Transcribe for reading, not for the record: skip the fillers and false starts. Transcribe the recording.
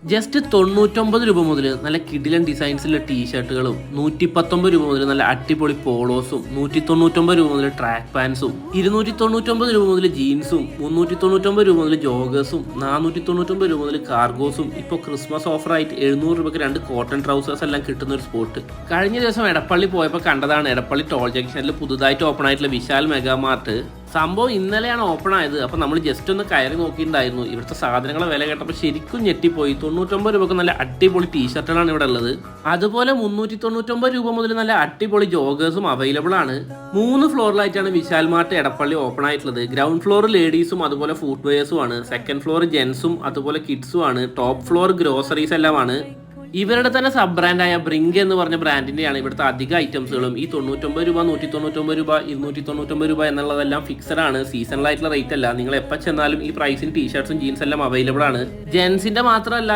Just 99 രൂപ മുതൽ നല്ല കിടിലൻ ഡിസൈൻസിലുള്ള ടീഷർട്ടുകളും 119 രൂപ മുതൽ നല്ല അടിപൊളി പോളോസും 199 രൂപ മുതൽ ട്രാക്ക് പാൻസും 299 രൂപ മുതൽ ജീൻസും 399 രൂപ മുതൽ ജോഗേഴ്സും 499 രൂപ മുതൽ കാർഗോസും ഇപ്പോൾ ക്രിസ്മസ് ഓഫർ ആയിട്ട് 700 രൂപയ്ക്ക് 2 കോട്ടൺ ട്രൗസേഴ്സ് എല്ലാം കിട്ടുന്ന ഒരു സ്പോട്ട്. കഴിഞ്ഞ ദിവസം എടപ്പള്ളി പോയപ്പോൾ കണ്ടതാണ്. എടപ്പള്ളി ടോൾ ജംഗ്ഷനിൽ പുതുതായിട്ട് ഓപ്പൺ ആയിട്ടുള്ള വിശാൽ മെഗാ മാർട്ട്. സംഭവം ഇന്നലെയാണ് ഓപ്പൺ ആയത്. അപ്പോൾ നമ്മൾ ജസ്റ്റ് ഒന്ന് കയറി നോക്കിയിട്ടുണ്ടായിരുന്നു. ഇവിടുത്തെ സാധനങ്ങളെ വില കേട്ടപ്പോൾ ശരിക്കും ഞെട്ടിപ്പോയി. 99 രൂപക്ക് നല്ല അടിപൊളി ടീഷർട്ടുകളാണ് ഇവിടെ ഉള്ളത്. അതുപോലെ 399 രൂപ മുതൽ നല്ല അടിപൊളി ജോഗേഴ്സും അവൈലബിൾ ആണ്. 3 ഫ്ലോറിലായിട്ടാണ് വിശാൽ മാർട്ട് എടപ്പള്ളി ഓപ്പൺ ആയിട്ടുള്ളത്. ഗ്രൗണ്ട് ഫ്ലോർ ലേഡീസും അതുപോലെ ഫുഡ് വെയേഴ്സും ആണ്. സെക്കൻഡ് ഫ്ലോർ ജെൻസും അതുപോലെ കിഡ്സും ആണ്. ടോപ്പ് ഫ്ലോർ ഗ്രോസറീസ് എല്ലാമാണ്. ഇവരുടെ തന്നെ സബ് ബ്രാൻഡായ ബ്രിങ്ക് എന്ന് പറഞ്ഞ ബ്രാൻഡിൻ്റെയാണ് ഇവിടുത്തെ അധിക ഐറ്റംസുകളും. ഈ 99 രൂപ 199 രൂപ 299 രൂപ എന്നുള്ളതെല്ലാം ഫിക്സഡ് ആണ്. സീസണലായിട്ടുള്ള റേറ്റ് അല്ല. നിങ്ങൾ എപ്പോൾ ചെന്നാലും ഈ പ്രൈസിന് ടീഷർട്ട്സും ജീൻസ് എല്ലാം അവൈലബിൾ ആണ്. ജെൻസിന്റെ മാത്രമല്ല